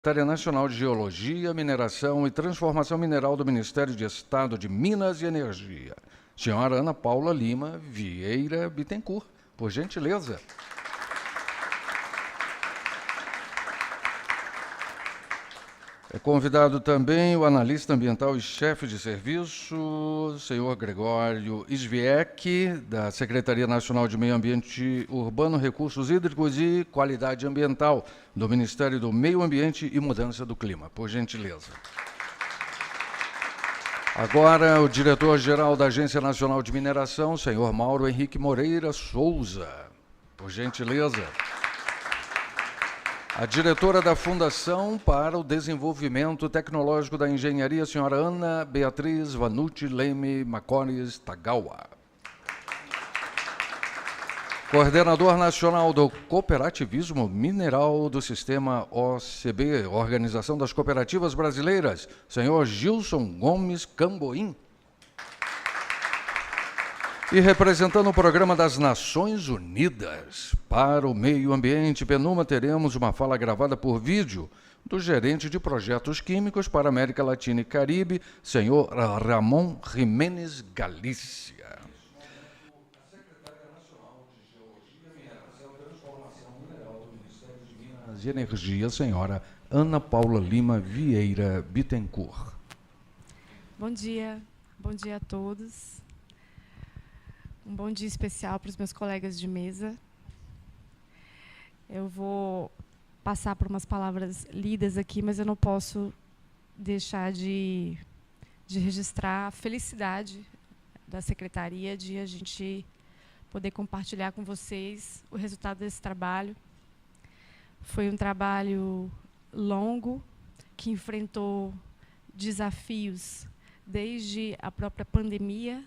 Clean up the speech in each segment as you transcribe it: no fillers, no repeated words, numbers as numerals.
Secretaria Nacional de Geologia, Mineração e Transformação Mineral do Ministério de Estado de Minas e Energia, senhora Ana Paula Lima Vieira Bittencourt, por gentileza. É convidado também o analista ambiental e chefe de serviço, senhor Gregório Svieck, da Secretaria Nacional de Meio Ambiente Urbano, Recursos Hídricos e Qualidade Ambiental, do Ministério do Meio Ambiente e Mudança do Clima, por gentileza. Agora, o diretor-geral da Agência Nacional de Mineração, senhor Mauro Henrique Moreira Souza, por gentileza. A diretora da Fundação para o Desenvolvimento Tecnológico da Engenharia, senhora Ana Beatriz Vanucci Leme Macores Tagawa. Coordenador Nacional do Cooperativismo Mineral do Sistema OCB, Organização das Cooperativas Brasileiras, senhor Gilson Gomes Camboim. E representando o Programa das Nações Unidas para o Meio Ambiente, PNUMA, teremos uma fala gravada por vídeo do gerente de projetos químicos para a América Latina e Caribe, senhor Ramon Jiménez Galícia. A secretária nacional de Geologia, Mineração e Transformação Mineral do Ministério de Minas e Energia, senhora Ana Paula Lima Vieira Bittencourt. Bom dia a todos. Um bom dia especial para os meus colegas de mesa. Eu vou passar por umas palavras lidas aqui, mas eu não posso deixar de registrar a felicidade da Secretaria de a gente poder compartilhar com vocês o resultado desse trabalho. Foi um trabalho longo, que enfrentou desafios desde a própria pandemia,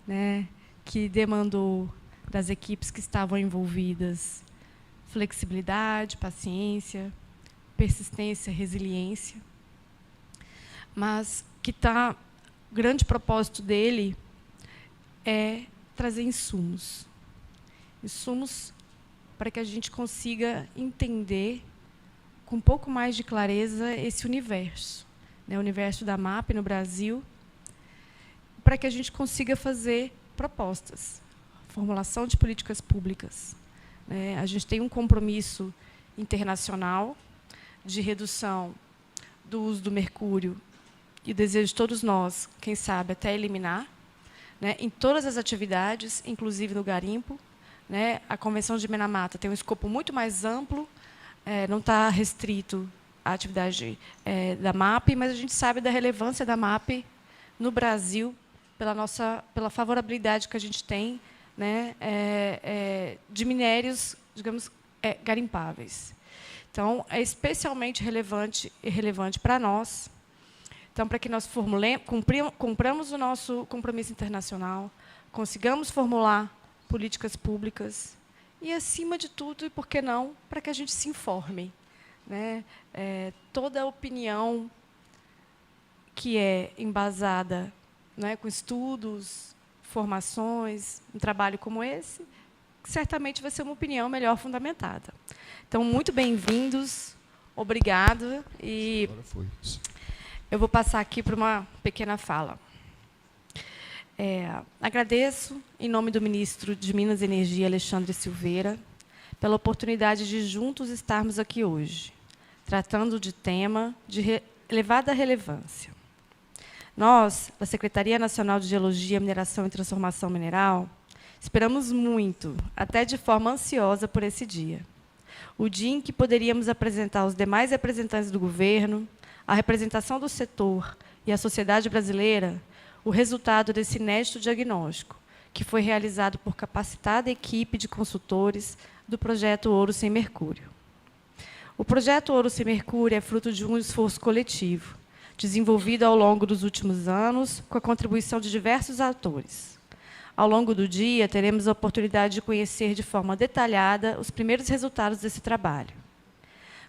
né, que demandou das equipes que estavam envolvidas flexibilidade, paciência, persistência, resiliência, mas que o grande propósito dele é trazer insumos para que a gente consiga entender com um pouco mais de clareza esse universo, né, o universo da MAP no Brasil, para que a gente consiga fazer propostas, formulação de políticas públicas. A gente tem um compromisso internacional de redução do uso do mercúrio e o desejo de todos nós, quem sabe, até eliminar, né, em todas as atividades, inclusive no garimpo. Né, a Convenção de Minamata tem um escopo muito mais amplo, não está restrito à atividade da MAP, mas a gente sabe da relevância da MAP no Brasil, pela favorabilidade que a gente tem, né, de minérios, digamos, garimpáveis. Então, é especialmente relevante para nós. Então, para que nós cumpramos o nosso compromisso internacional, consigamos formular políticas públicas e, acima de tudo, e por que não, para que a gente se informe. Né? Toda a opinião que é embasada, né, com estudos, formações, um trabalho como esse, certamente vai ser uma opinião melhor fundamentada. Então, muito bem-vindos, obrigado, e eu vou passar aqui para uma pequena fala. Agradeço, em nome do ministro de Minas e Energia, Alexandre Silveira, pela oportunidade de juntos estarmos aqui hoje, tratando de tema de elevada relevância. Nós, da Secretaria Nacional de Geologia, Mineração e Transformação Mineral, esperamos muito, até de forma ansiosa, por esse dia. O dia em que poderíamos apresentar aos demais representantes do governo, a representação do setor e a sociedade brasileira o resultado desse inédito diagnóstico, que foi realizado por capacitada equipe de consultores do projeto Ouro Sem Mercúrio. O projeto Ouro Sem Mercúrio é fruto de um esforço coletivo, desenvolvido ao longo dos últimos anos, com a contribuição de diversos atores. Ao longo do dia, teremos a oportunidade de conhecer de forma detalhada os primeiros resultados desse trabalho.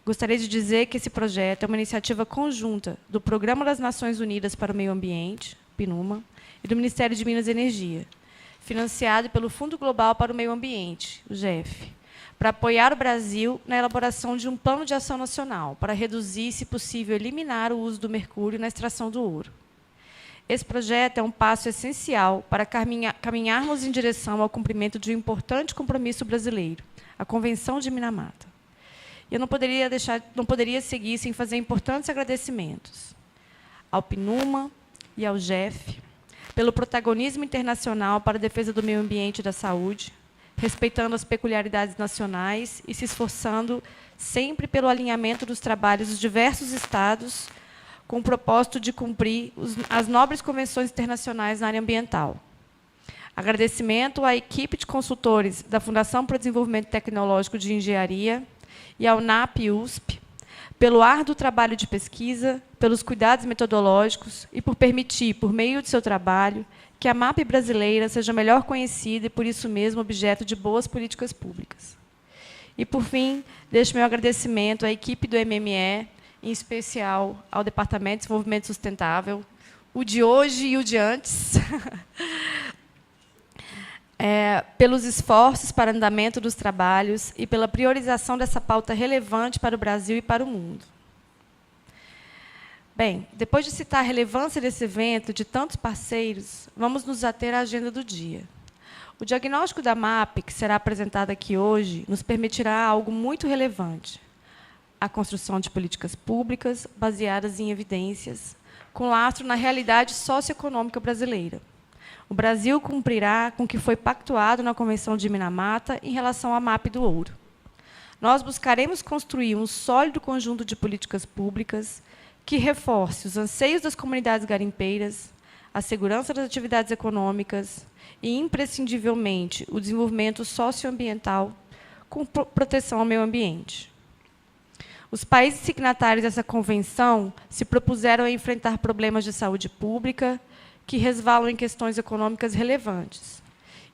Gostaria de dizer que esse projeto é uma iniciativa conjunta do Programa das Nações Unidas para o Meio Ambiente, PNUMA, e do Ministério de Minas e Energia, financiado pelo Fundo Global para o Meio Ambiente, o GEF, para apoiar o Brasil na elaboração de um plano de ação nacional para reduzir, se possível, eliminar o uso do mercúrio na extração do ouro. Esse projeto é um passo essencial para caminharmos em direção ao cumprimento de um importante compromisso brasileiro, a Convenção de Minamata. Eu não poderia seguir sem fazer importantes agradecimentos ao PNUMA e ao GEF pelo protagonismo internacional para a defesa do meio ambiente e da saúde, respeitando as peculiaridades nacionais e se esforçando sempre pelo alinhamento dos trabalhos dos diversos estados com o propósito de cumprir as nobres convenções internacionais na área ambiental. Agradecimento à equipe de consultores da Fundação para o Desenvolvimento Tecnológico de Engenharia e ao NAP-USP, pelo árduo trabalho de pesquisa, pelos cuidados metodológicos e por permitir, por meio de seu trabalho, que a MAP brasileira seja melhor conhecida e, por isso mesmo, objeto de boas políticas públicas. E, por fim, deixo meu agradecimento à equipe do MME, em especial ao Departamento de Desenvolvimento Sustentável, o de hoje e o de antes, pelos esforços para o andamento dos trabalhos e pela priorização dessa pauta relevante para o Brasil e para o mundo. Bem, depois de citar a relevância desse evento, de tantos parceiros, vamos nos ater à agenda do dia. O diagnóstico da MAP, que será apresentado aqui hoje, nos permitirá algo muito relevante: a construção de políticas públicas baseadas em evidências, com lastro na realidade socioeconômica brasileira. O Brasil cumprirá com o que foi pactuado na Convenção de Minamata em relação à MAP do ouro. Nós buscaremos construir um sólido conjunto de políticas públicas que reforce os anseios das comunidades garimpeiras, a segurança das atividades econômicas e, imprescindivelmente, o desenvolvimento socioambiental com proteção ao meio ambiente. Os países signatários dessa convenção se propuseram a enfrentar problemas de saúde pública que resvalam em questões econômicas relevantes.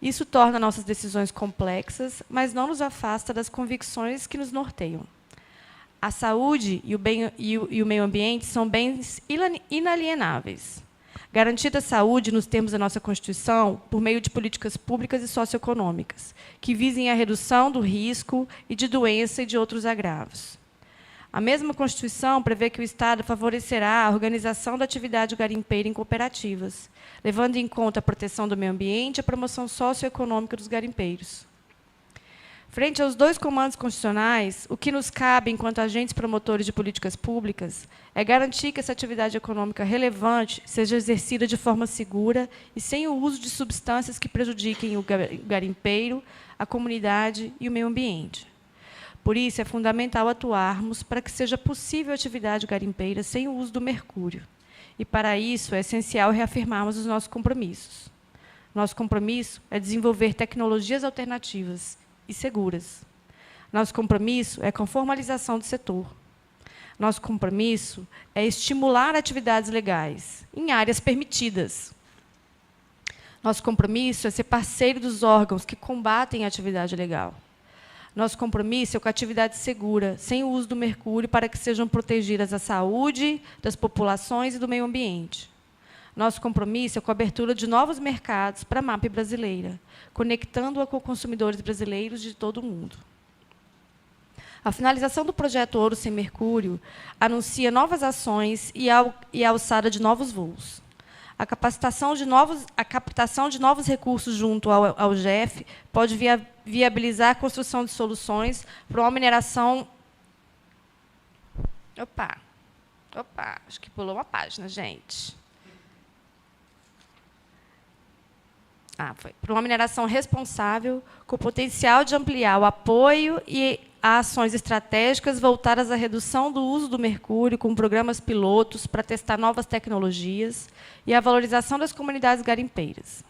Isso torna nossas decisões complexas, mas não nos afasta das convicções que nos norteiam. A saúde e o meio ambiente são bens inalienáveis. Garantida a saúde, nos termos da nossa Constituição, por meio de políticas públicas e socioeconômicas, que visem a redução do risco e de doença e de outros agravos. A mesma Constituição prevê que o Estado favorecerá a organização da atividade garimpeira em cooperativas, levando em conta a proteção do meio ambiente e a promoção socioeconômica dos garimpeiros. Frente aos dois comandos constitucionais, o que nos cabe, enquanto agentes promotores de políticas públicas, é garantir que essa atividade econômica relevante seja exercida de forma segura e sem o uso de substâncias que prejudiquem o garimpeiro, a comunidade e o meio ambiente. Por isso, é fundamental atuarmos para que seja possível a atividade garimpeira sem o uso do mercúrio. E, para isso, é essencial reafirmarmos os nossos compromissos. Nosso compromisso é desenvolver tecnologias alternativas e seguras. Nosso compromisso é com a formalização do setor. Nosso compromisso é estimular atividades legais em áreas permitidas. Nosso compromisso é ser parceiro dos órgãos que combatem a atividade ilegal. Nosso compromisso é com a atividade segura, sem o uso do mercúrio, para que sejam protegidas a saúde das populações e do meio ambiente. Nosso compromisso é com a abertura de novos mercados para a MAP brasileira, conectando-a com consumidores brasileiros de todo o mundo. A finalização do projeto Ouro Sem Mercúrio anuncia novas ações e a alçada de novos voos. A captação de novos recursos junto ao GEF pode viabilizar a construção de soluções para uma mineração... Opa, acho que pulou uma página, gente. Foi. Para uma mineração responsável, com potencial de ampliar o apoio e a ações estratégicas voltadas à redução do uso do mercúrio, com programas pilotos para testar novas tecnologias e a valorização das comunidades garimpeiras.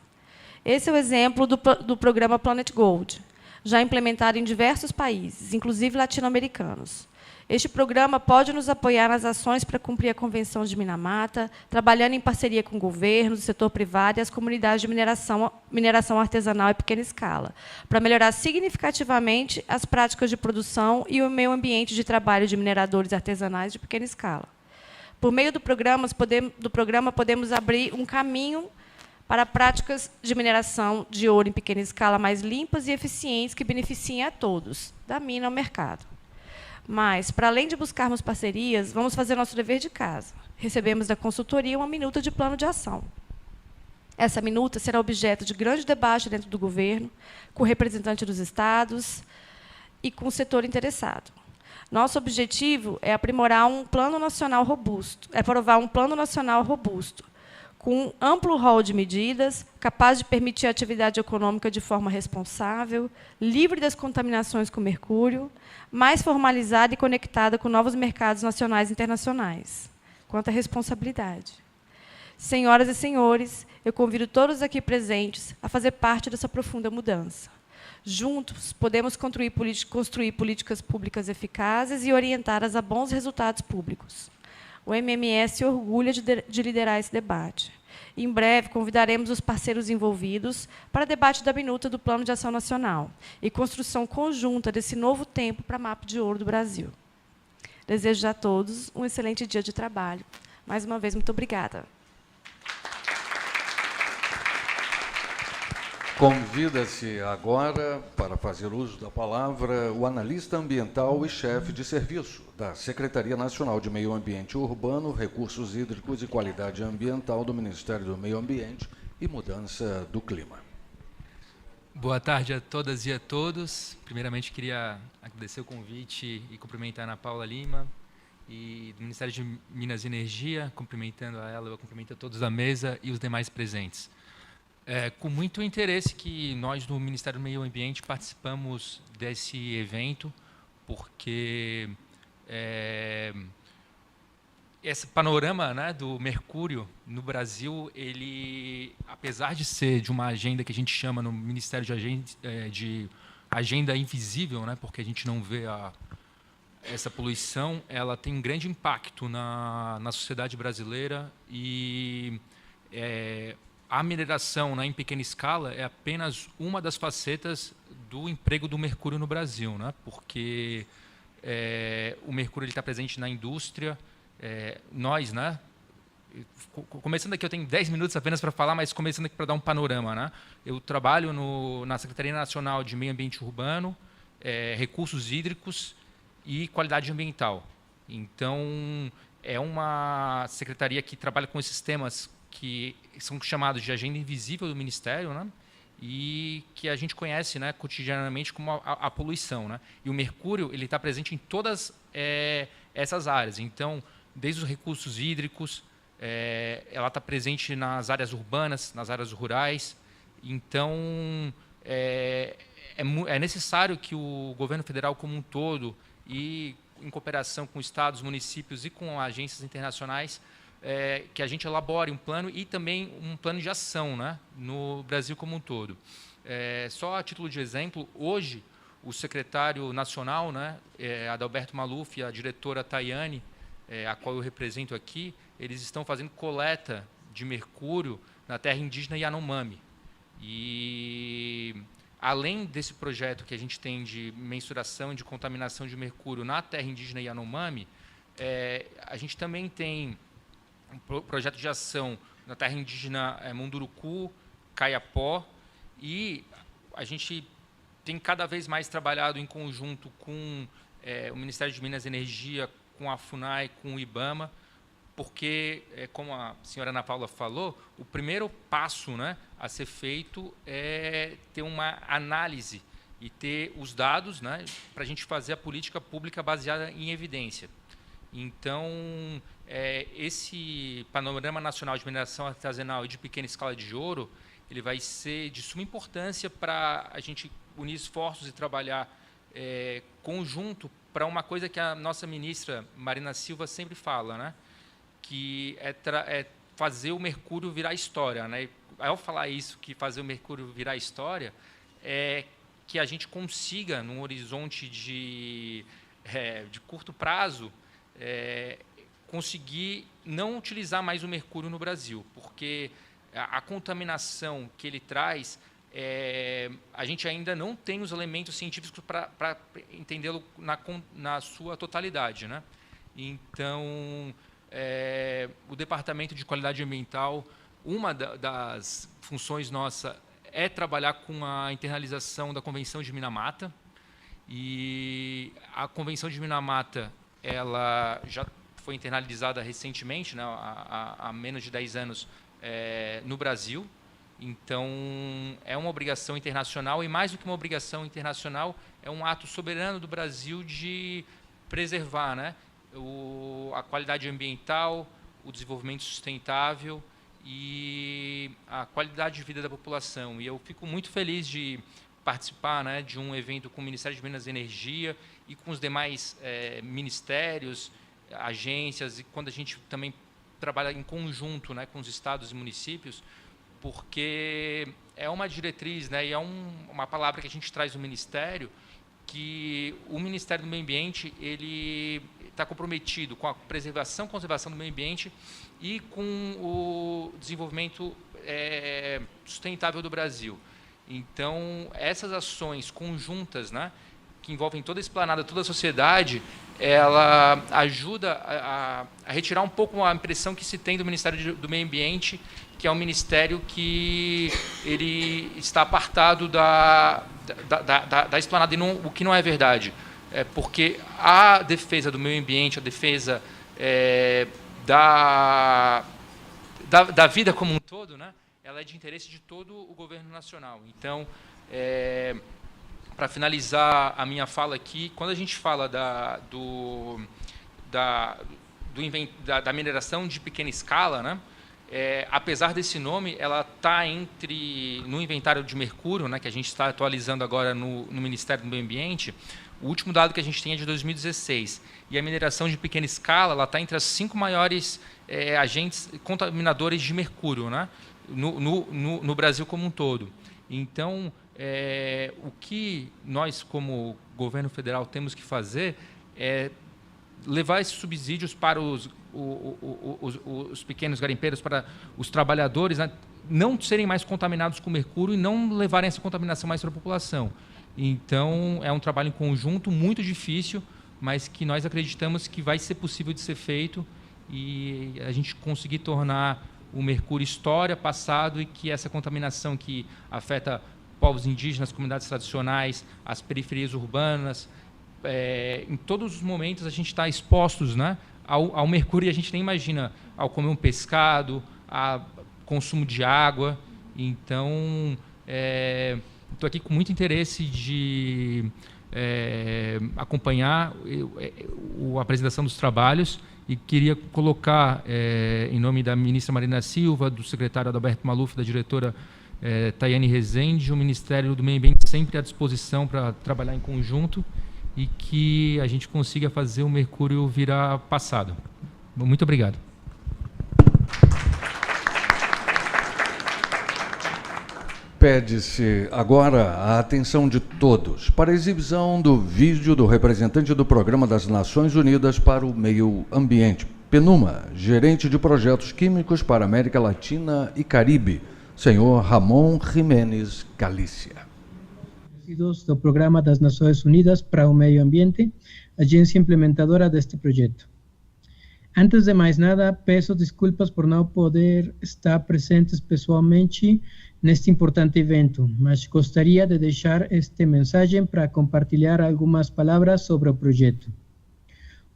Esse é o exemplo do programa Planet Gold, já implementado em diversos países, inclusive latino-americanos. Este programa pode nos apoiar nas ações para cumprir a Convenção de Minamata, trabalhando em parceria com governos, o setor privado e as comunidades de mineração artesanal e pequena escala, para melhorar significativamente as práticas de produção e o meio ambiente de trabalho de mineradores artesanais de pequena escala. Por meio do programa, podemos abrir um caminho para práticas de mineração de ouro em pequena escala mais limpas e eficientes que beneficiem a todos, da mina ao mercado. Mas, para além de buscarmos parcerias, vamos fazer nosso dever de casa. Recebemos da consultoria uma minuta de plano de ação. Essa minuta será objeto de grande debate dentro do governo, com representantes dos estados e com o setor interessado. Nosso objetivo é aprimorar um plano nacional robusto, aprovar um plano nacional robusto, com um amplo rol de medidas, capaz de permitir a atividade econômica de forma responsável, livre das contaminações com mercúrio, mais formalizada e conectada com novos mercados nacionais e internacionais. Quanto à responsabilidade. Senhoras e senhores, eu convido todos aqui presentes a fazer parte dessa profunda mudança. Juntos, podemos construir políticas públicas eficazes e orientadas a bons resultados públicos. O MMS se orgulha de liderar esse debate. Em breve, convidaremos os parceiros envolvidos para debate da minuta do Plano de Ação Nacional e construção conjunta desse novo tempo para a MAP de Ouro do Brasil. Desejo a todos um excelente dia de trabalho. Mais uma vez, muito obrigada. Convida-se agora para fazer uso da palavra o analista ambiental e chefe de serviço da Secretaria Nacional de Meio Ambiente Urbano, Recursos Hídricos e Qualidade Ambiental do Ministério do Meio Ambiente e Mudança do Clima. Boa tarde a todas e a todos. Primeiramente, queria agradecer o convite e cumprimentar a Ana Paula Lima e do Ministério de Minas e Energia, cumprimentando a ela, eu cumprimento a todos da mesa e os demais presentes. Com muito interesse que nós do Ministério do Meio Ambiente participamos desse evento, porque esse panorama, né, do mercúrio no Brasil, ele, apesar de ser de uma agenda que a gente chama no Ministério de agenda invisível, né, porque a gente não vê essa poluição, ela tem um grande impacto na sociedade brasileira e a mineração, né, em pequena escala é apenas uma das facetas do emprego do mercúrio no Brasil, né? Porque o mercúrio está presente na indústria. Nós, né? Começando aqui, eu tenho 10 minutos apenas para falar, mas começando aqui para dar um panorama, né? Eu trabalho na Secretaria Nacional de Meio Ambiente Urbano, Recursos Hídricos e Qualidade Ambiental. Então, é uma secretaria que trabalha com esses temas que são chamados de agenda invisível do Ministério, né? E que a gente conhece, né, cotidianamente como a poluição, né? E o mercúrio ele está presente em todas essas áreas. Então, desde os recursos hídricos, ela está presente nas áreas urbanas, nas áreas rurais. Então, é necessário que o governo federal como um todo, e em cooperação com estados, municípios e com agências internacionais, que a gente elabore um plano e também um plano de ação, né, no Brasil como um todo. Só a título de exemplo, hoje, o secretário nacional, né, Adalberto Maluf, e a diretora Tayane, a qual eu represento aqui, eles estão fazendo coleta de mercúrio na terra indígena Yanomami. E, além desse projeto que a gente tem de mensuração e de contaminação de mercúrio na terra indígena Yanomami, a gente também tem um projeto de ação na terra indígena Munduruku, Caiapó, e a gente tem cada vez mais trabalhado em conjunto com o Ministério de Minas e Energia, com a FUNAI, com o IBAMA, porque, como a senhora Ana Paula falou, o primeiro passo, né, a ser feito é ter uma análise e ter os dados, né, para a gente fazer a política pública baseada em evidência. Então, esse panorama nacional de mineração artesanal e de pequena escala de ouro, ele vai ser de suma importância para a gente unir esforços e trabalhar conjunto para uma coisa que a nossa ministra Marina Silva sempre fala, né? Que é fazer o mercúrio virar história, né? Ao falar isso, que fazer o mercúrio virar história, é que a gente consiga, num horizonte de curto prazo, conseguir não utilizar mais o mercúrio no Brasil, porque a contaminação que ele traz, a gente ainda não tem os elementos científicos para entendê-lo na sua totalidade, né? Então, o Departamento de Qualidade Ambiental uma das funções nossa é trabalhar com a internalização da Convenção de Minamata. E a Convenção de Minamata, ela já foi internalizada recentemente, né, há menos de 10 anos, no Brasil. Então, é uma obrigação internacional, e mais do que uma obrigação internacional, é um ato soberano do Brasil de preservar, né, a qualidade ambiental, o desenvolvimento sustentável e a qualidade de vida da população. E eu fico muito feliz de participar, né, de um evento com o Ministério de Minas e Energia e com os demais ministérios, agências, e quando a gente também trabalha em conjunto, né, com os estados e municípios, porque é uma diretriz, né, e é uma palavra que a gente traz do Ministério, que o Ministério do Meio Ambiente ele está comprometido com a preservação e conservação do meio ambiente e com o desenvolvimento sustentável do Brasil. Então, essas ações conjuntas, né, que envolvem toda a esplanada, toda a sociedade, ela ajuda a retirar um pouco a impressão que se tem do Ministério do Meio Ambiente, que é um ministério que ele está apartado da esplanada, e o que não é verdade. Porque a defesa do meio ambiente, a defesa da vida como um todo, né, ela é de interesse de todo o governo nacional. Então, para finalizar a minha fala aqui, quando a gente fala da mineração de pequena escala, né, apesar desse nome, ela está no inventário de mercúrio, né, que a gente está atualizando agora no Ministério do Meio Ambiente. O último dado que a gente tem é de 2016. E a mineração de pequena escala está entre as 5 maiores agentes contaminadores de mercúrio, né, no Brasil como um todo. Então, o que nós, como governo federal, temos que fazer é levar esses subsídios para os pequenos garimpeiros, para os trabalhadores, né, não serem mais contaminados com mercúrio e não levarem essa contaminação mais para a população. Então, é um trabalho em conjunto muito difícil, mas que nós acreditamos que vai ser possível de ser feito e a gente conseguir tornar o mercúrio história, passado, e que essa contaminação que afeta povos indígenas, comunidades tradicionais, as periferias urbanas, em todos os momentos a gente está expostos, né, ao mercúrio, e a gente nem imagina, ao comer um pescado, a consumo de água. Então, estou aqui com muito interesse de acompanhar a apresentação dos trabalhos, e queria colocar, em nome da ministra Marina Silva, do secretário Adalberto Maluf, da diretora Tayane Rezende, o Ministério do Meio Ambiente sempre à disposição para trabalhar em conjunto e que a gente consiga fazer o mercúrio virar passado. Muito obrigado. Pede-se agora a atenção de todos para a exibição do vídeo do representante do Programa das Nações Unidas para o Meio Ambiente, PNUMA, gerente de projetos químicos para a América Latina e Caribe, senhor Ramon Jiménez Galícia. Do Programa das Nações Unidas para o Meio Ambiente, agência implementadora deste projeto. Antes de mais nada, peço desculpas por não poder estar presentes pessoalmente neste importante evento, mas gostaria de deixar esta mensagem para compartilhar algumas palavras sobre o projeto.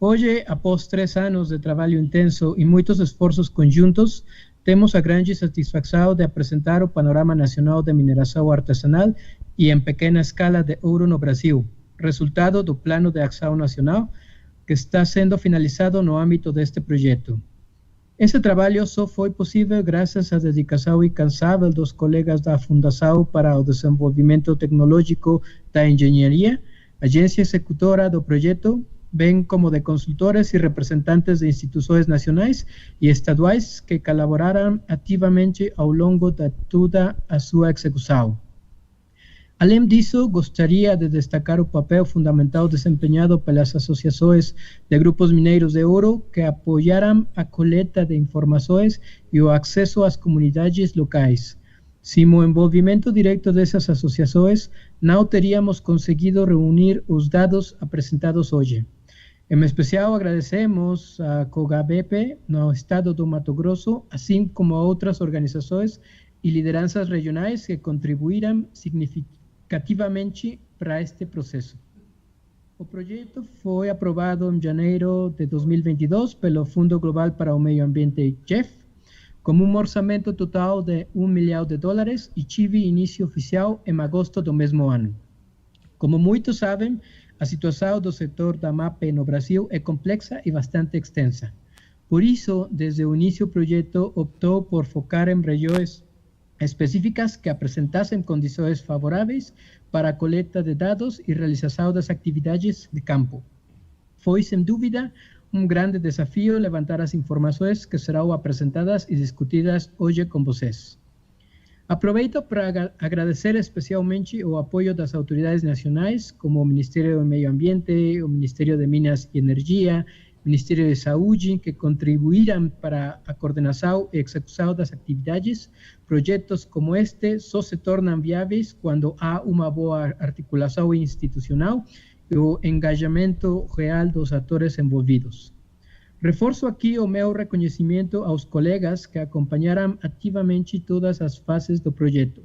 Hoje, após 3 anos de trabalho intenso e muitos esforços conjuntos, temos a grande satisfação de apresentar o Panorama Nacional de Mineração Artesanal e em pequena escala de ouro no Brasil, resultado do Plano de Ação Nacional que está sendo finalizado no âmbito deste projeto. Esse trabalho só foi possível graças à dedicação incansável dos colegas da Fundação para o Desenvolvimento Tecnológico da Engenharia, agência executora do projeto, bem como de consultores e representantes de instituições nacionais e estaduais que colaboraram ativamente ao longo de toda a sua execução. Além disso, gostaria de destacar o papel fundamental desempenhado pelas associações de grupos mineiros de ouro que apoiaram a coleta de informações e o acesso às comunidades locais. Sem o envolvimento direto dessas associações, não teríamos conseguido reunir os dados apresentados hoje. Em especial, agradecemos a COGABEP no estado do Mato Grosso, assim como a outras organizações e lideranças regionais que contribuíram significativamente para este processo. O projeto foi aprovado em janeiro de 2022 pelo Fundo Global para o Meio Ambiente, GEF, com um orçamento total de $1 milhão e tive início oficial em agosto do mesmo ano. Como muitos sabem, a situação do setor da MAPE no Brasil é complexa e bastante extensa. Por isso, desde o início, o projeto optou por focar em regiões específicas que apresentassem condições favoráveis para a coleta de dados e realização das atividades de campo. Foi, sem dúvida, um grande desafio levantar as informações que serão apresentadas e discutidas hoje com vocês. Aproveito para agradecer especialmente o apoio das autoridades nacionais, como o Ministério do Meio Ambiente, o Ministério de Minas e Energia, o Ministério de Saúde, que contribuíram para a coordenação e execução das atividades. Projetos como este só se tornam viáveis quando há uma boa articulação institucional e o engajamento real dos atores envolvidos. Reforço aqui o meu reconhecimento aos colegas que acompanharam ativamente todas as fases do projeto.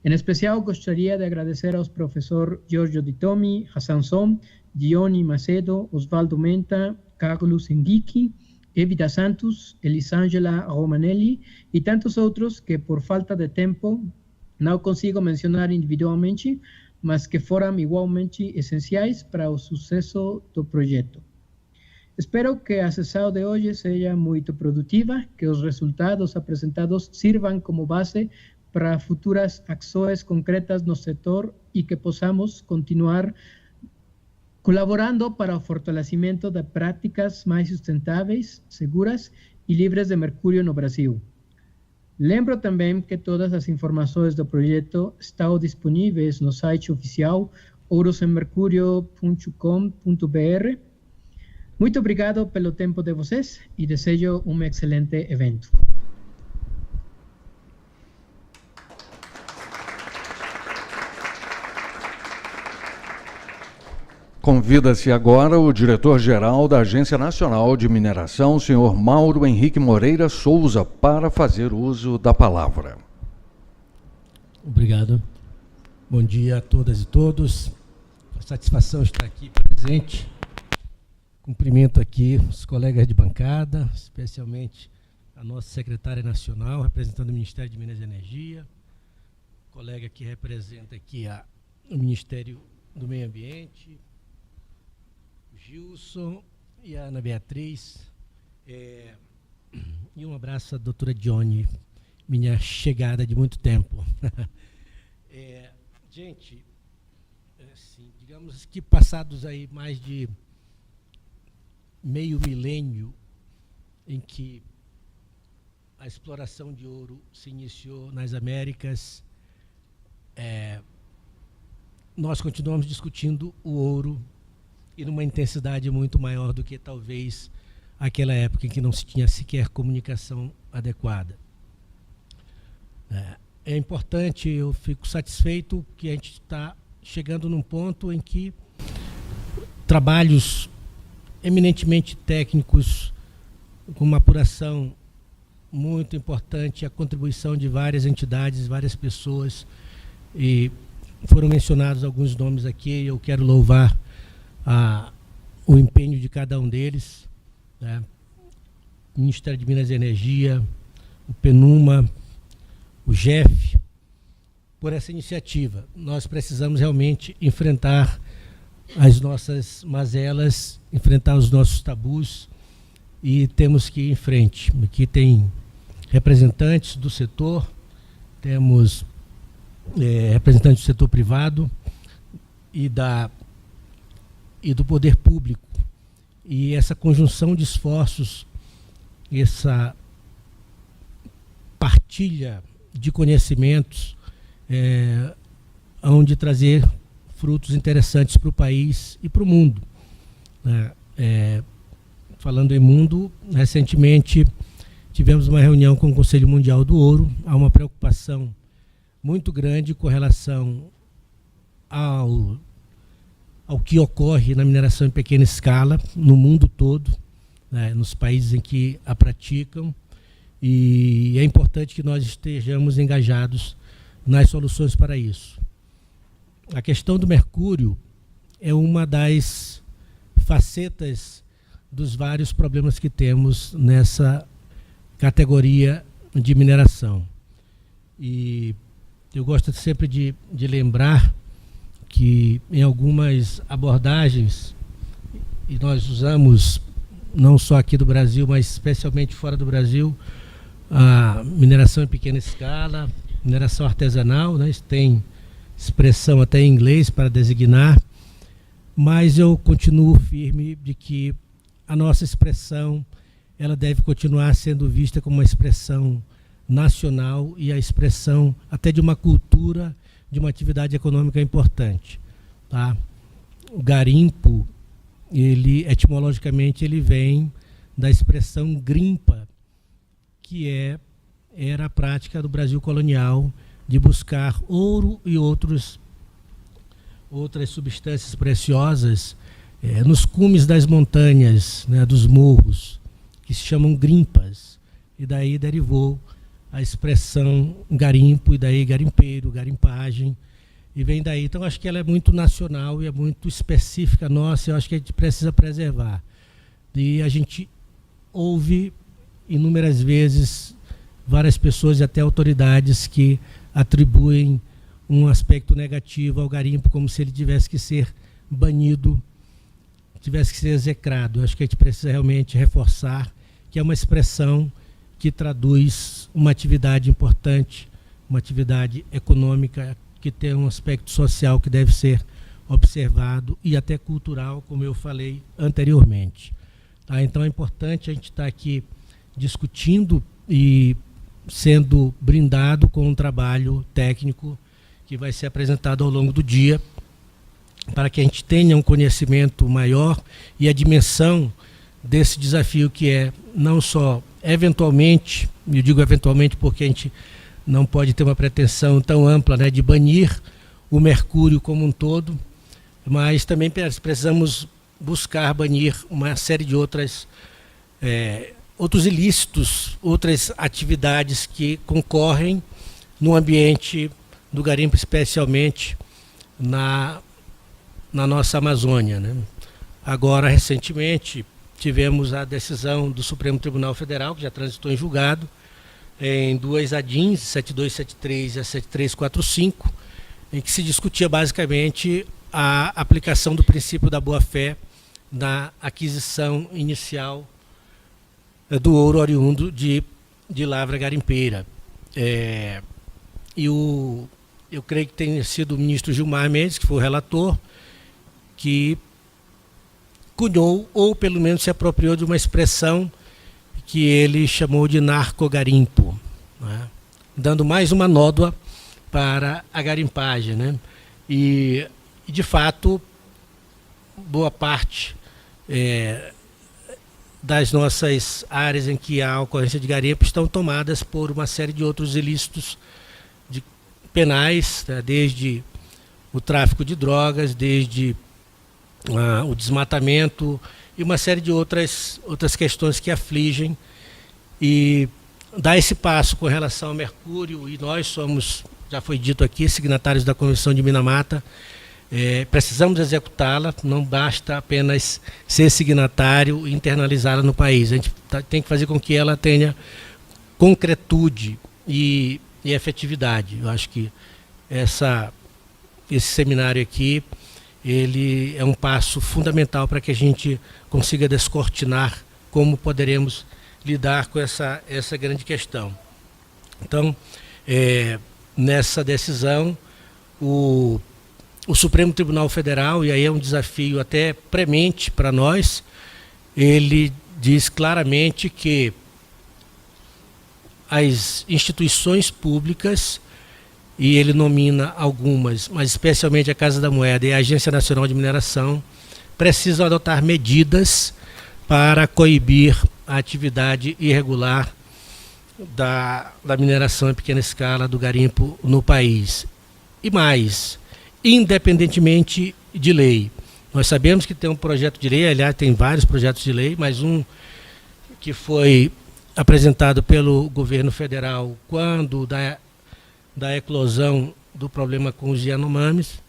Em especial, gostaria de agradecer aos professores Giorgio Di Tomi, Hassan Som, Diony Macedo, Osvaldo Menta, Carlos Henrique, Evita Santos, Elisângela Romanelli e tantos outros que, por falta de tempo, não consigo mencionar individualmente, mas que foram igualmente essenciais para o sucesso do projeto. Espero que a sessão de hoje seja muito produtiva, que os resultados apresentados sirvam como base para futuras ações concretas no setor e que possamos continuar colaborando para o fortalecimento de práticas mais sustentáveis, seguras e livres de mercúrio no Brasil. Lembro também que todas as informações do projeto estão disponíveis no site oficial ourosemmercurio.com.br. Muito obrigado pelo tempo de vocês e desejo um excelente evento. Convida-se agora o diretor-geral da Agência Nacional de Mineração, senhor Mauro Henrique Moreira Souza, para fazer uso da palavra. Obrigado. Bom dia a todas e todos. Satisfação estar aqui presente. Cumprimento aqui os colegas de bancada, especialmente a nossa secretária nacional, representando o Ministério de Minas e Energia, o colega que representa aqui o Ministério do Meio Ambiente, Gilson e a Ana Beatriz, e um abraço à doutora Diony, minha chegada de muito tempo. Gente, assim, digamos que passados aí mais de meio milênio em que a exploração de ouro se iniciou nas Américas, nós continuamos discutindo o ouro e numa intensidade muito maior do que talvez aquela época em que não se tinha sequer comunicação adequada. É importante, eu fico satisfeito que a gente está chegando num ponto em que trabalhos eminentemente técnicos, com uma apuração muito importante, a contribuição de várias entidades, várias pessoas, e foram mencionados alguns nomes aqui, eu quero louvar o empenho de cada um deles, né? O Ministério de Minas e Energia, o PENUMA, o GEF, por essa iniciativa. Nós precisamos realmente enfrentar as nossas mazelas, enfrentar os nossos tabus e temos que ir em frente. Aqui tem representantes do setor, temos representantes do setor privado e do poder público. E essa conjunção de esforços, essa partilha de conhecimentos, hão de trazer frutos interessantes para o país e para o mundo. Falando em mundo, recentemente tivemos uma reunião com o Conselho Mundial do Ouro. Há uma preocupação muito grande com relação ao que ocorre na mineração em pequena escala no mundo todo, né, nos países em que a praticam, e é importante que nós estejamos engajados nas soluções para isso. A questão do mercúrio é uma das facetas dos vários problemas que temos nessa categoria de mineração. E eu gosto sempre de lembrar que em algumas abordagens, e nós usamos não só aqui do Brasil, mas especialmente fora do Brasil, a mineração em pequena escala, mineração artesanal, né? Tem expressão até em inglês para designar, mas eu continuo firme de que a nossa expressão ela deve continuar sendo vista como uma expressão nacional e a expressão até de uma cultura, de uma atividade econômica importante. Tá? O garimpo, ele, etimologicamente, ele vem da expressão grimpa, que era a prática do Brasil colonial de buscar ouro e outras substâncias preciosas nos cumes das montanhas, né, dos morros, que se chamam grimpas. E daí derivou a expressão garimpo, e daí garimpeiro, garimpagem, e vem daí. Então, acho que ela é muito nacional e é muito específica nossa, eu acho que a gente precisa preservar. E a gente ouve inúmeras vezes várias pessoas e até autoridades que atribuem um aspecto negativo ao garimpo, como se ele tivesse que ser banido, tivesse que ser execrado. Eu acho que a gente precisa realmente reforçar que é uma expressão que traduz uma atividade importante, uma atividade econômica que tem um aspecto social que deve ser observado e até cultural, como eu falei anteriormente. Tá? Então é importante a gente estar aqui discutindo e sendo brindado com um trabalho técnico que vai ser apresentado ao longo do dia, para que a gente tenha um conhecimento maior e a dimensão desse desafio que é não só eventualmente, eu digo eventualmente porque a gente não pode ter uma pretensão tão ampla, né, de banir o mercúrio como um todo, mas também precisamos buscar banir uma série de outros ilícitos, outras atividades que concorrem no ambiente do garimpo, especialmente na nossa Amazônia, né? Agora, recentemente, tivemos a decisão do Supremo Tribunal Federal, que já transitou em julgado, em duas ADINs, 7273 e a 7345, em que se discutia basicamente a aplicação do princípio da boa-fé na aquisição inicial do ouro oriundo de lavra garimpeira. Eu creio que tenha sido o ministro Gilmar Mendes, que foi o relator, que cunhou, ou pelo menos se apropriou de uma expressão que ele chamou de narcogarimpo, né? Dando mais uma nódoa para a garimpagem, né? E de fato, boa parte das nossas áreas em que há ocorrência de garimpo estão tomadas por uma série de outros ilícitos penais, né? Desde o tráfico de drogas, desde o desmatamento e uma série de outras questões que afligem. E dar esse passo com relação ao mercúrio, e nós somos, já foi dito aqui, signatários da Convenção de Minamata, precisamos executá-la, não basta apenas ser signatário e internalizá-la no país. A gente tem que fazer com que ela tenha concretude e efetividade. Eu acho que esse seminário aqui, ele é um passo fundamental para que a gente consiga descortinar como poderemos lidar com essa grande questão. Então, nessa decisão, o Supremo Tribunal Federal, e aí é um desafio até premente para nós, ele diz claramente que as instituições públicas, e ele nomina algumas, mas especialmente a Casa da Moeda e a Agência Nacional de Mineração, precisam adotar medidas para coibir a atividade irregular da mineração em pequena escala, do garimpo no país. E mais, independentemente de lei, Nós sabemos que tem um projeto de lei, aliás, tem vários projetos de lei, mas um que foi apresentado pelo governo federal quando da eclosão do problema com os Yanomamis,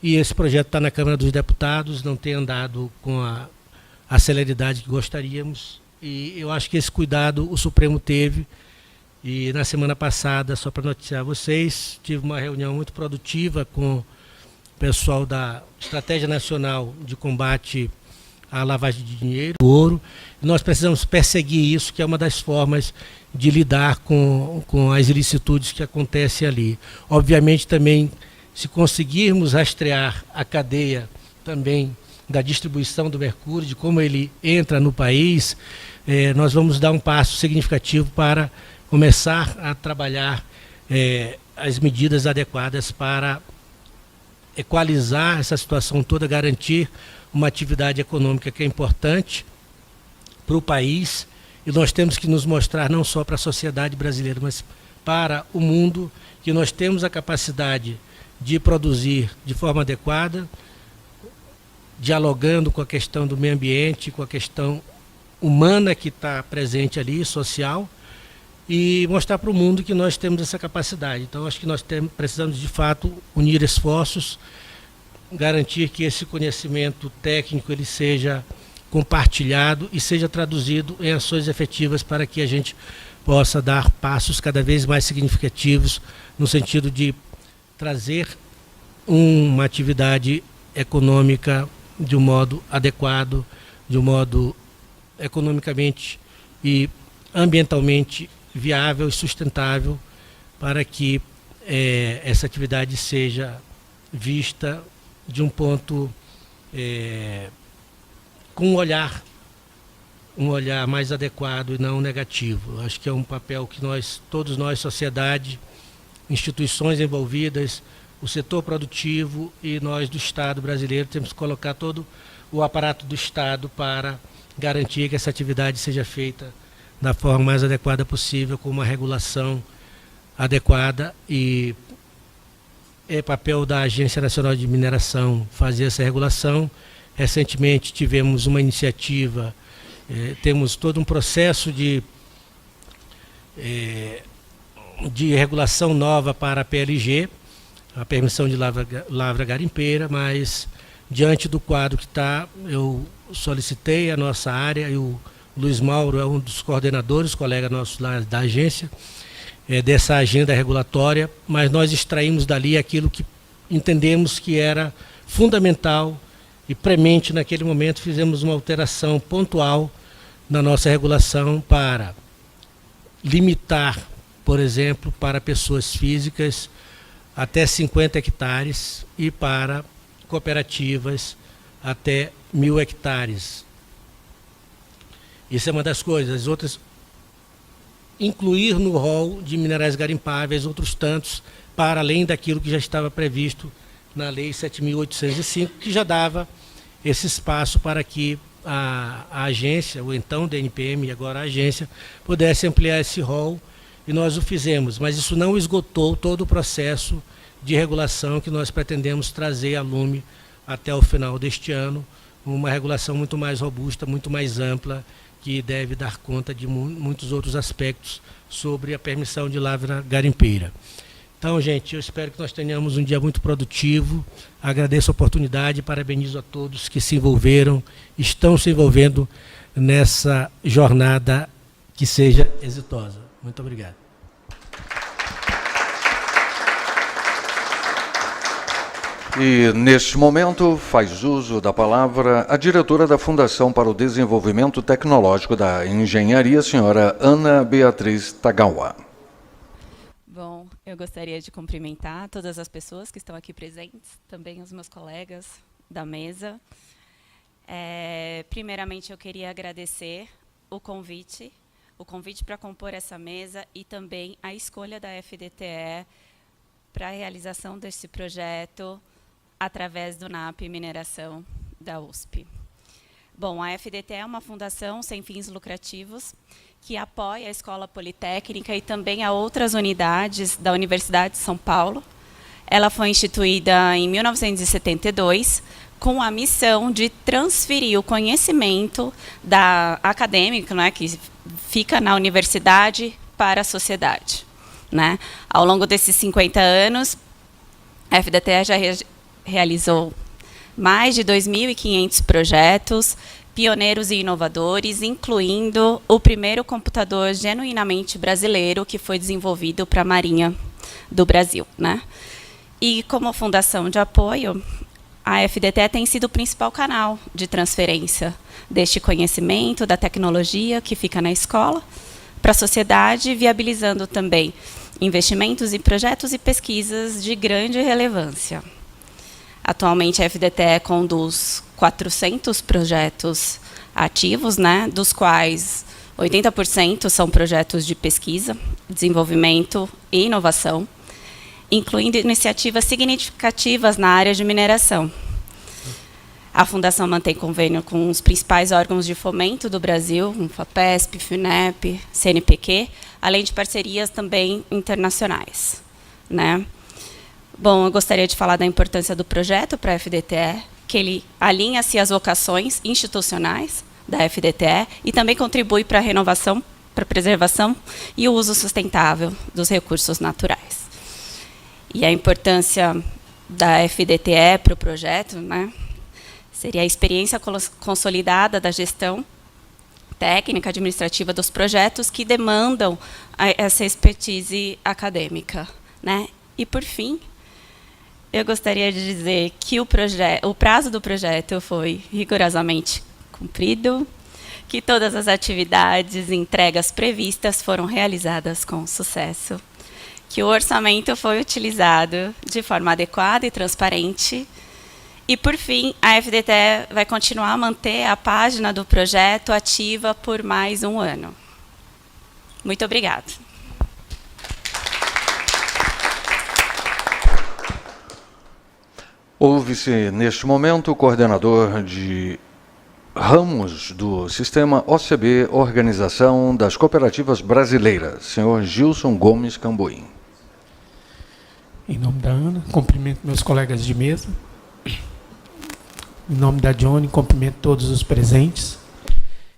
e esse projeto está na Câmara dos Deputados, não tem andado com a celeridade que gostaríamos, e eu acho que esse cuidado o Supremo teve. E na semana passada, só para noticiar vocês, tive uma reunião muito produtiva com o pessoal da Estratégia Nacional de Combate à Lavagem de Dinheiro, do ouro. Nós precisamos perseguir isso, que é uma das formas de lidar com as ilicitudes que acontecem ali. Obviamente também, se conseguirmos rastrear a cadeia também da distribuição do mercúrio, de como ele entra no país, nós vamos dar um passo significativo para começar a trabalhar as medidas adequadas para equalizar essa situação toda, garantir uma atividade econômica que é importante para o país, e nós temos que nos mostrar não só para a sociedade brasileira, mas para o mundo, que nós temos a capacidade de produzir de forma adequada, dialogando com a questão do meio ambiente, com a questão humana que está presente ali, social, e mostrar para o mundo que nós temos essa capacidade. Então, acho que nós precisamos, de fato, unir esforços, garantir que esse conhecimento técnico ele seja compartilhado e seja traduzido em ações efetivas para que a gente possa dar passos cada vez mais significativos no sentido de trazer uma atividade econômica de um modo adequado, de um modo economicamente e ambientalmente viável e sustentável, para que essa atividade seja vista de um ponto com um olhar mais adequado e não negativo. Acho que é um papel que todos nós, sociedade, instituições envolvidas, o setor produtivo e nós do Estado brasileiro, temos que colocar todo o aparato do Estado para garantir que essa atividade seja feita da forma mais adequada possível, com uma regulação adequada, e é papel da Agência Nacional de Mineração fazer essa regulação. Recentemente tivemos uma iniciativa, temos todo um processo de regulação nova para a PLG, a permissão de lavra garimpeira, mas diante do quadro que está, eu solicitei a nossa área, e o Luiz Mauro é um dos coordenadores, colega nosso lá da agência, dessa agenda regulatória, mas nós extraímos dali aquilo que entendemos que era fundamental e premente naquele momento. Fizemos uma alteração pontual na nossa regulação para limitar, por exemplo, para pessoas físicas até 50 hectares e para cooperativas até 1.000 hectares. Isso é uma das coisas. As outras, incluir no rol de minerais garimpáveis outros tantos, para além daquilo que já estava previsto na Lei 7.805, que já dava esse espaço para que a agência, ou então DNPM e agora a agência, pudesse ampliar esse rol, e nós o fizemos. Mas isso não esgotou todo o processo de regulação que nós pretendemos trazer a lume até o final deste ano, uma regulação muito mais robusta, muito mais ampla, que deve dar conta de muitos outros aspectos sobre a permissão de lavra garimpeira. Então, gente, eu espero que nós tenhamos um dia muito produtivo. Agradeço a oportunidade, parabenizo a todos que se envolveram, estão se envolvendo nessa jornada que seja exitosa. Muito obrigado. E, neste momento, faz uso da palavra a diretora da Fundação para o Desenvolvimento Tecnológico da Engenharia, senhora Ana Beatriz Tagawa. Bom, eu gostaria de cumprimentar todas as pessoas que estão aqui presentes, também os meus colegas da mesa. Primeiramente, eu queria agradecer o convite para compor essa mesa e também a escolha da FDTE para a realização desse projeto através do NAP Mineração da USP. Bom, a FDTE é uma fundação sem fins lucrativos que apoia a Escola Politécnica e também a outras unidades da Universidade de São Paulo. Ela foi instituída em 1972 com a missão de transferir o conhecimento acadêmico, né, que fica na universidade, para a sociedade. Né? Ao longo desses 50 anos, a FDTE já realizou mais de 2.500 projetos, pioneiros e inovadores, incluindo o primeiro computador genuinamente brasileiro que foi desenvolvido para a Marinha do Brasil. Né? E como fundação de apoio, a FDTE tem sido o principal canal de transferência deste conhecimento, da tecnologia que fica na escola, para a sociedade, viabilizando também investimentos em projetos e pesquisas de grande relevância. Atualmente, a FDTE conduz 400 projetos ativos, né, dos quais 80% são projetos de pesquisa, desenvolvimento e inovação, incluindo iniciativas significativas na área de mineração. A Fundação mantém convênio com os principais órgãos de fomento do Brasil, FAPESP, FUNEP, CNPq, além de parcerias também internacionais. Né? Bom, eu gostaria de falar da importância do projeto para a FDTE, que ele alinha-se às vocações institucionais da FDTE e também contribui para a renovação, para a preservação e o uso sustentável dos recursos naturais. E a importância da FDTE para o projeto, né, seria a experiência consolidada da gestão técnica, administrativa dos projetos que demandam essa expertise acadêmica. Né? E, por fim, eu gostaria de dizer que o prazo do projeto foi rigorosamente cumprido, que todas as atividades e entregas previstas foram realizadas com sucesso, que o orçamento foi utilizado de forma adequada e transparente. E, por fim, a FDTE vai continuar a manter a página do projeto ativa por mais um ano. Muito obrigada. Ouve-se, neste momento, o coordenador de ramos do Sistema OCB, Organização das Cooperativas Brasileiras, senhor Gilson Gomes Camboim. Em nome da Ana, cumprimento meus colegas de mesa. Em nome da Johnny, cumprimento todos os presentes.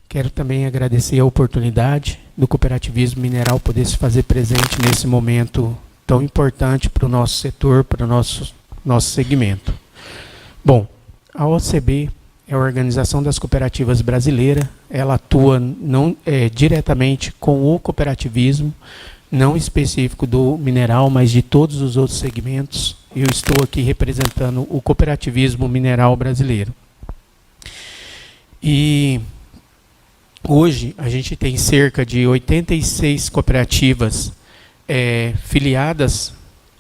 Quero também agradecer a oportunidade do cooperativismo mineral poder se fazer presente nesse momento tão importante para o nosso setor, para o nosso segmento. Bom, a OCB é a Organização das Cooperativas Brasileiras. Ela atua diretamente com o cooperativismo, não específico do mineral, mas de todos os outros segmentos. Eu estou aqui representando o cooperativismo mineral brasileiro. E hoje a gente tem cerca de 86 cooperativas filiadas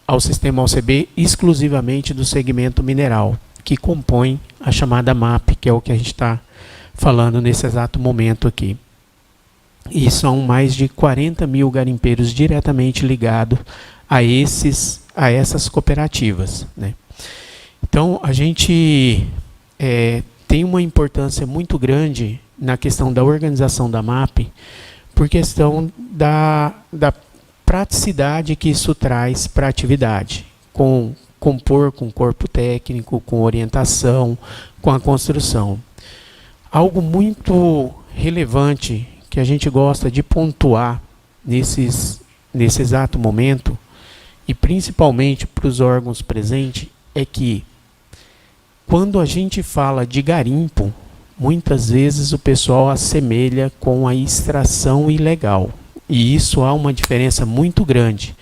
ao sistema OCB, exclusivamente do segmento mineral, que compõem a chamada MAP, que é o que a gente está falando nesse exato momento aqui. E são mais de 40 mil garimpeiros diretamente ligados a essas cooperativas. Né? Então, a gente tem uma importância muito grande na questão da organização da MAP, por questão da praticidade que isso traz para a atividade, compor com corpo técnico, com orientação, com a construção. Algo muito relevante que a gente gosta de pontuar nesse exato momento, e principalmente para os órgãos presentes, é que quando a gente fala de garimpo, muitas vezes o pessoal assemelha com a extração ilegal. E isso há uma diferença muito grande.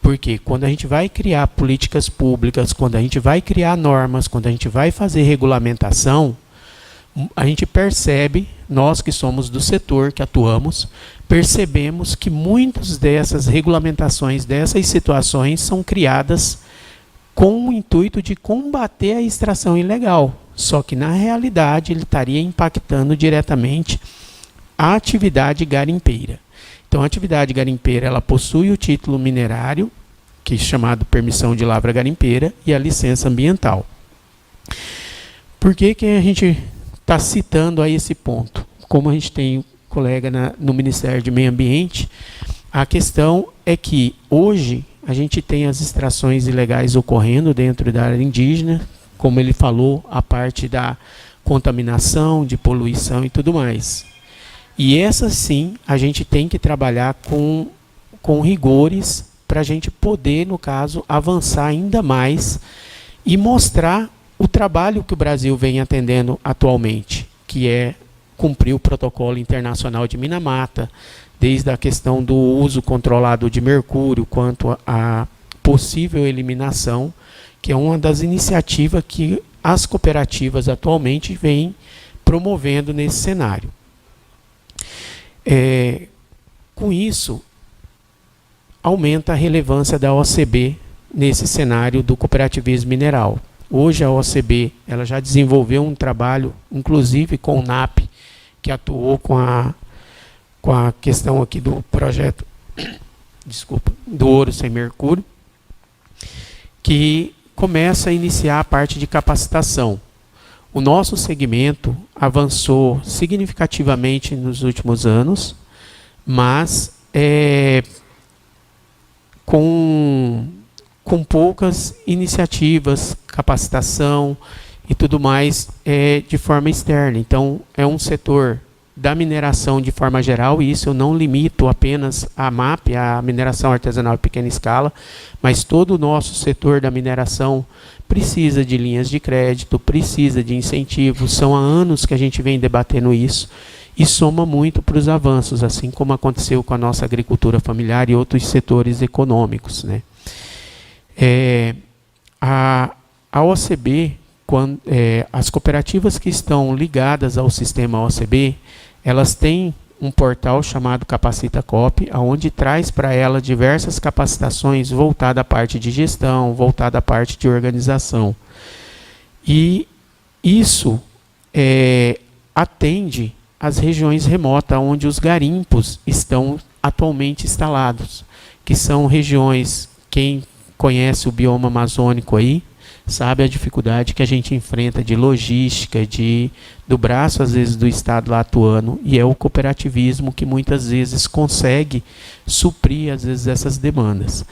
Porque quando a gente vai criar políticas públicas, quando a gente vai criar normas, quando a gente vai fazer regulamentação, a gente percebe, nós que somos do setor, que atuamos, percebemos que muitas dessas regulamentações, dessas situações, são criadas com o intuito de combater a extração ilegal. Só que, na realidade, ele estaria impactando diretamente a atividade garimpeira. Então, a atividade garimpeira ela possui o título minerário, que é chamado permissão de lavra garimpeira, e a licença ambiental. Por que a gente está citando a esse ponto? Como a gente tem colega no Ministério de Meio Ambiente, a questão é que hoje a gente tem as extrações ilegais ocorrendo dentro da área indígena, como ele falou, a parte da contaminação, de poluição e tudo mais. E essa sim, a gente tem que trabalhar com rigores para a gente poder, no caso, avançar ainda mais e mostrar o trabalho que o Brasil vem atendendo atualmente, que é cumprir o protocolo internacional de Minamata, desde a questão do uso controlado de mercúrio, quanto à possível eliminação, que é uma das iniciativas que as cooperativas atualmente vêm promovendo nesse cenário. Com isso, aumenta a relevância da OCB nesse cenário do cooperativismo mineral. Hoje a OCB ela já desenvolveu um trabalho, inclusive com o NAP, que atuou com a questão aqui do projeto do ouro sem mercúrio, que começa a iniciar a parte de capacitação. O nosso segmento avançou significativamente nos últimos anos, mas com poucas iniciativas, capacitação e tudo mais de forma externa. Então, é um setor da mineração de forma geral, e isso eu não limito apenas a MAP, a mineração artesanal em pequena escala, mas todo o nosso setor da mineração precisa de linhas de crédito, precisa de incentivos. São há anos que a gente vem debatendo isso e soma muito para os avanços, assim como aconteceu com a nossa agricultura familiar e outros setores econômicos, né? A OCB, as cooperativas que estão ligadas ao sistema OCB, elas têm um portal chamado Capacita Coop, onde traz para ela diversas capacitações voltadas à parte de gestão, voltada à parte de organização. E isso atende às regiões remotas onde os garimpos estão atualmente instalados, que são regiões, quem conhece o bioma amazônico aí, sabe a dificuldade que a gente enfrenta de logística, do braço, às vezes, do Estado lá atuando, e é o cooperativismo que muitas vezes consegue suprir, às vezes, essas demandas.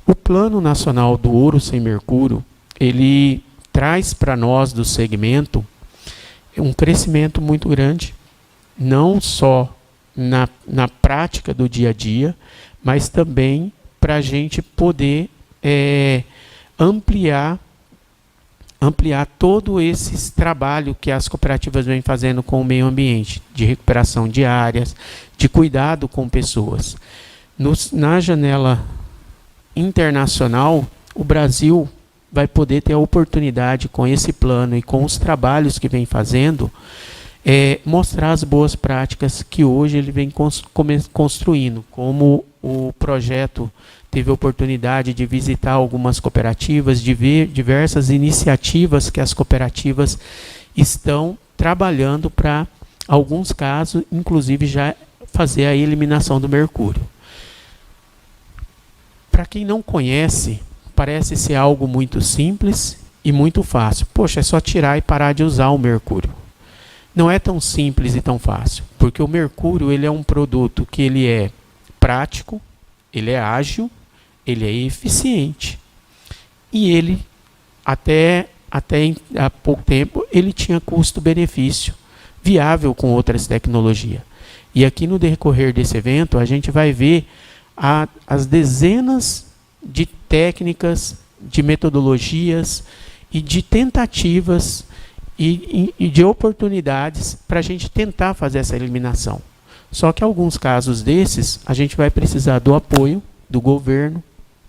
O Plano Nacional do Ouro Sem Mercúrio, ele traz para nós do segmento um crescimento muito grande, não só na prática do dia a dia, mas também para a gente poder ampliar todo esse trabalho que as cooperativas vêm fazendo com o meio ambiente, de recuperação de áreas, de cuidado com pessoas. Na janela internacional, o Brasil vai poder ter a oportunidade, com esse plano e com os trabalhos que vem fazendo, mostrar as boas práticas que hoje ele vem construindo, como o projeto teve a oportunidade de visitar algumas cooperativas, de ver diversas iniciativas que as cooperativas estão trabalhando para, alguns casos, inclusive já fazer a eliminação do mercúrio. Para quem não conhece, parece ser algo muito simples e muito fácil. Poxa, é só tirar e parar de usar o mercúrio. Não é tão simples e tão fácil, porque o mercúrio ele é um produto que ele é prático, ele é ágil, ele é eficiente. E ele, até há pouco tempo, ele tinha custo-benefício viável com outras tecnologias. E aqui no decorrer desse evento, a gente vai ver as dezenas de técnicas, de metodologias e de tentativas e de oportunidades para a gente tentar fazer essa eliminação. Só que em alguns casos desses, a gente vai precisar do apoio do governo,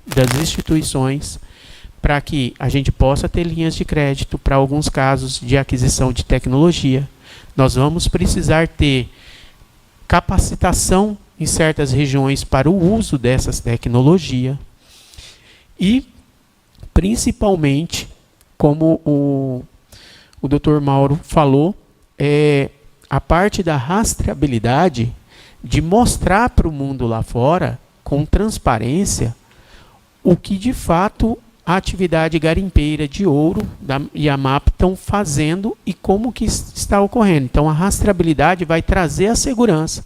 das instituições, para que a gente possa ter linhas de crédito para alguns casos de aquisição de tecnologia. Nós vamos precisar ter capacitação em certas regiões para o uso dessas tecnologias e, principalmente, como o Dr. Mauro falou, a parte da rastreabilidade, de mostrar para o mundo lá fora, com transparência, o que de fato a atividade garimpeira de ouro e a MAP estão fazendo e como que está ocorrendo. Então a rastreabilidade vai trazer a segurança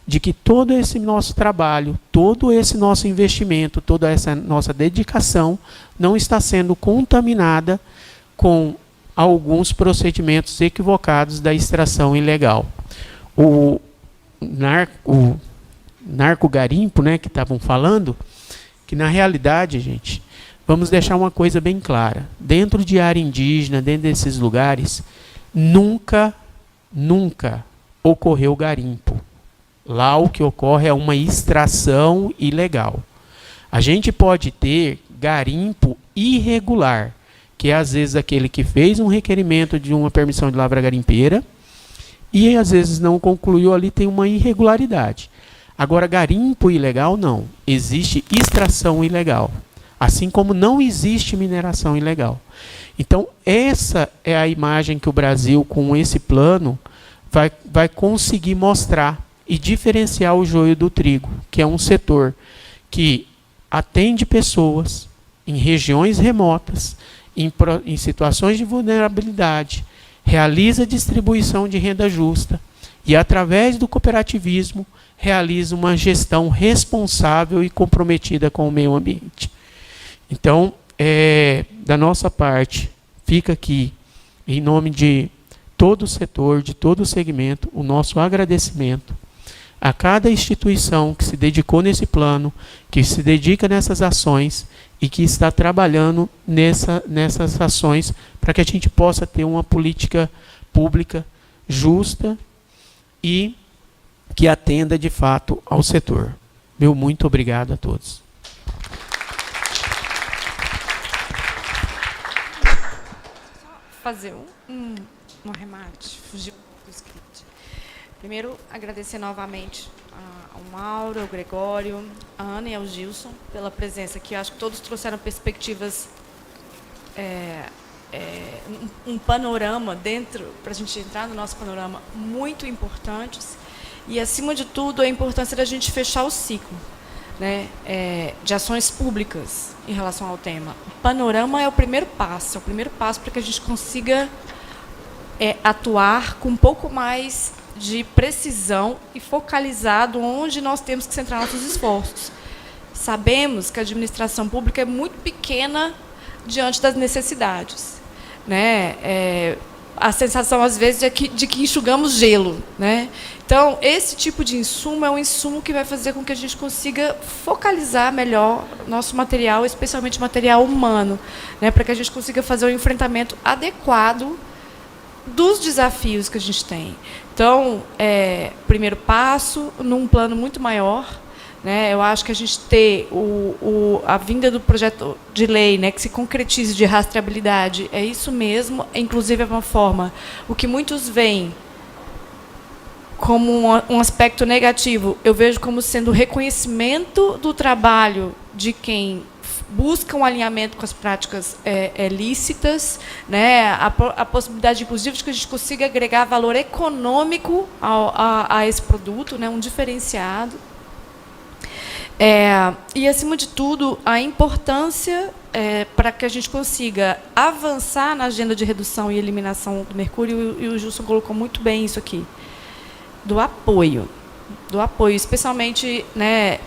de que todo esse nosso trabalho, todo esse nosso investimento, toda essa nossa dedicação não está sendo contaminada com alguns procedimentos equivocados da extração ilegal. O narcogarimpo, né, que estavam falando, que na realidade, gente, vamos deixar uma coisa bem clara. Dentro de área indígena, dentro desses lugares, nunca ocorreu garimpo. Lá o que ocorre é uma extração ilegal. A gente pode ter garimpo irregular, que é às vezes aquele que fez um requerimento de uma permissão de lavra garimpeira e às vezes não concluiu, ali tem uma irregularidade. Agora, garimpo ilegal não. Existe extração ilegal, assim como não existe mineração ilegal. Então, essa é a imagem que o Brasil, com esse plano, vai conseguir mostrar e diferenciar o joio do trigo, que é um setor que atende pessoas em regiões remotas, em situações de vulnerabilidade, realiza distribuição de renda justa e, através do cooperativismo, realiza uma gestão responsável e comprometida com o meio ambiente. Então, da nossa parte, fica aqui, em nome de todo o setor, de todo o segmento, o nosso agradecimento a cada instituição que se dedicou nesse plano, que se dedica nessas ações e que está trabalhando nessas ações para que a gente possa ter uma política pública justa e que atenda de fato ao setor. Meu muito obrigado a todos. Fazer um arremate, fugir do script. Primeiro, agradecer novamente ao Mauro, ao Gregório, à Ana e ao Gilson pela presença aqui. Eu acho que todos trouxeram perspectivas, um panorama dentro, para a gente entrar no nosso panorama, muito importantes. E, acima de tudo, a importância da gente fechar o ciclo, né, de ações públicas em relação ao tema. O panorama é o primeiro passo para que a gente consiga atuar com um pouco mais de precisão e focalizado onde nós temos que centrar nossos esforços. Sabemos que a administração pública é muito pequena diante das necessidades, né? A sensação, às vezes, de que enxugamos gelo, né? Então, esse tipo de insumo é um insumo que vai fazer com que a gente consiga focalizar melhor nosso material, especialmente material humano, né? Para que a gente consiga fazer um enfrentamento adequado dos desafios que a gente tem. Então, primeiro passo, num plano muito maior, né, eu acho que a gente ter a vinda do projeto de lei, né, que se concretize de rastreabilidade, é isso mesmo, inclusive é uma forma, o que muitos veem como um aspecto negativo, eu vejo como sendo o reconhecimento do trabalho de quem busca um alinhamento com as práticas lícitas, né, a possibilidade, inclusive, de que a gente consiga agregar valor econômico a esse produto, né, um diferenciado. E, acima de tudo, a importância para que a gente consiga avançar na agenda de redução e eliminação do mercúrio, e o Gilson colocou muito bem isso aqui, do apoio, especialmente, né,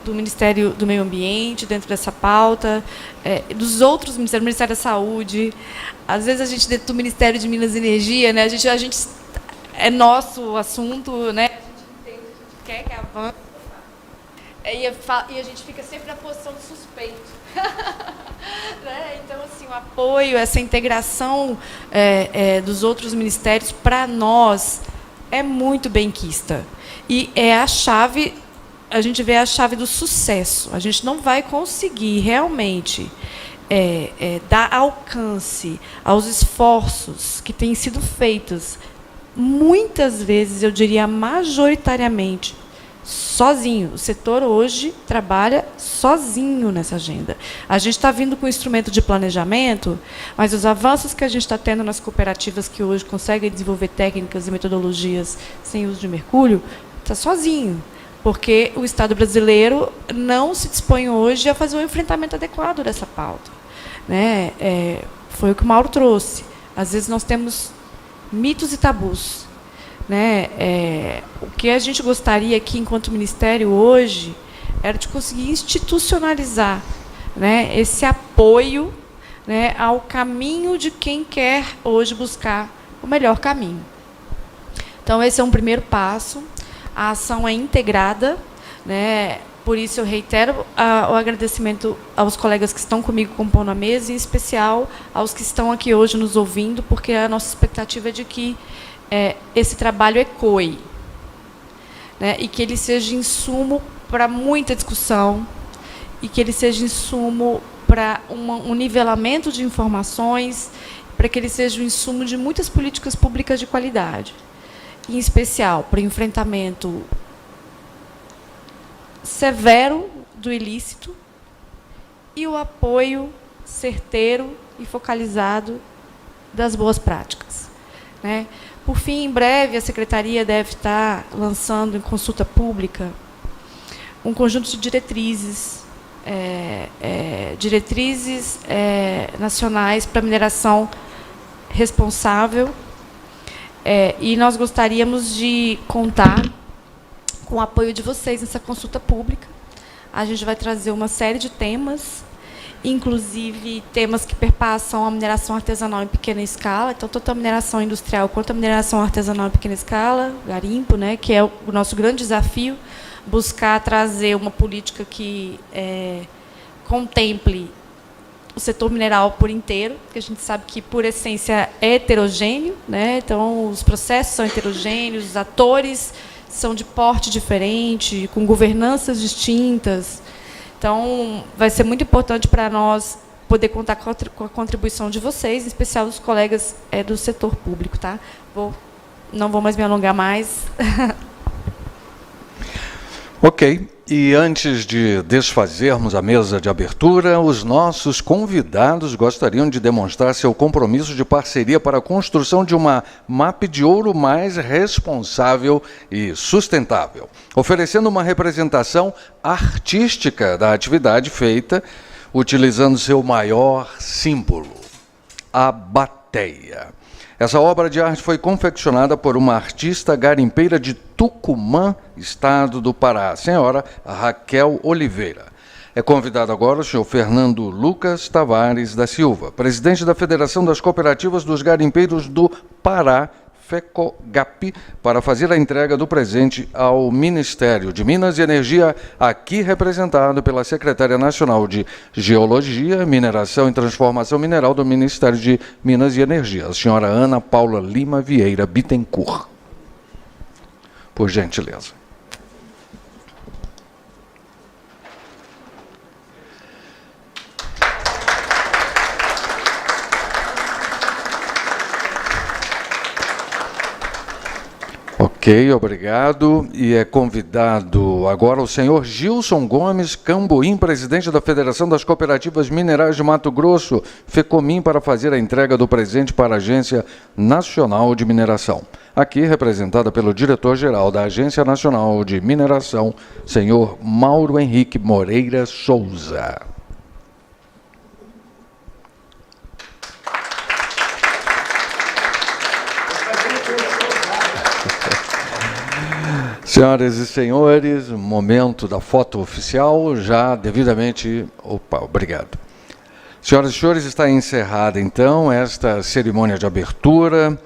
do Ministério do Meio Ambiente, dentro dessa pauta, dos outros ministérios, do Ministério da Saúde. Às vezes, a gente, dentro do Ministério de Minas e Energia, né, a gente é nosso assunto, né, a gente quer que avance, e a gente fica sempre na posição de suspeito. Né? Então, assim, o apoio, essa integração dos outros ministérios, para nós, é muito benquista. E é a chave, a gente vê a chave do sucesso. A gente não vai conseguir realmente dar alcance aos esforços que têm sido feitos, muitas vezes, eu diria majoritariamente, sozinho. O setor hoje trabalha sozinho nessa agenda. A gente está vindo com um instrumento de planejamento, mas os avanços que a gente está tendo nas cooperativas que hoje conseguem desenvolver técnicas e metodologias sem uso de mercúrio, está sozinho, porque o Estado brasileiro não se dispõe hoje a fazer um enfrentamento adequado dessa pauta, né? Foi o que o Mauro trouxe. Às vezes nós temos mitos e tabus, né? O que a gente gostaria aqui, enquanto Ministério, hoje, era de conseguir institucionalizar, né, esse apoio, né, ao caminho de quem quer hoje buscar o melhor caminho. Então, esse é um primeiro passo. A ação é integrada, né? Por isso eu reitero o agradecimento aos colegas que estão comigo compondo a mesa, e em especial aos que estão aqui hoje nos ouvindo, porque a nossa expectativa é de que esse trabalho ecoe, né? E que ele seja insumo para muita discussão, e que ele seja insumo para um nivelamento de informações, para que ele seja um insumo de muitas políticas públicas de qualidade, em especial para o enfrentamento severo do ilícito e o apoio certeiro e focalizado das boas práticas, né? Por fim, em breve, a Secretaria deve estar lançando em consulta pública um conjunto de diretrizes, nacionais para mineração responsável, e nós gostaríamos de contar com o apoio de vocês nessa consulta pública. A gente vai trazer uma série de temas, inclusive temas que perpassam a mineração artesanal em pequena escala, então tanto a mineração industrial quanto a mineração artesanal em pequena escala, garimpo, né, que é o nosso grande desafio, buscar trazer uma política que contemple o setor mineral por inteiro, porque a gente sabe que, por essência, é heterogêneo, né? Então, os processos são heterogêneos, os atores são de porte diferente, com governanças distintas. Então, vai ser muito importante para nós poder contar com a contribuição de vocês, em especial dos colegas do setor público. Tá? Não vou mais me alongar mais. Ok. E antes de desfazermos a mesa de abertura, os nossos convidados gostariam de demonstrar seu compromisso de parceria para a construção de uma MAP de ouro mais responsável e sustentável, oferecendo uma representação artística da atividade feita, utilizando seu maior símbolo, a bateia. Essa obra de arte foi confeccionada por uma artista garimpeira de Tucumã, estado do Pará, a senhora Raquel Oliveira. É convidado agora o senhor Fernando Lucas Tavares da Silva, presidente da Federação das Cooperativas dos Garimpeiros do Pará, FECOGAP, para fazer a entrega do presente ao Ministério de Minas e Energia, aqui representado pela Secretária Nacional de Geologia, Mineração e Transformação Mineral do Ministério de Minas e Energia, a senhora Ana Paula Lima Vieira Bittencourt. Por gentileza. Ok, obrigado. E é convidado agora o senhor Gilson Gomes Camboim, presidente da Federação das Cooperativas Minerais de Mato Grosso, FECOMIN, para fazer a entrega do presente para a Agência Nacional de Mineração. Aqui representada pelo diretor-geral da Agência Nacional de Mineração, senhor Mauro Henrique Moreira Souza. Senhoras e senhores, momento da foto oficial, já devidamente... obrigado. Senhoras e senhores, está encerrada, então, esta cerimônia de abertura.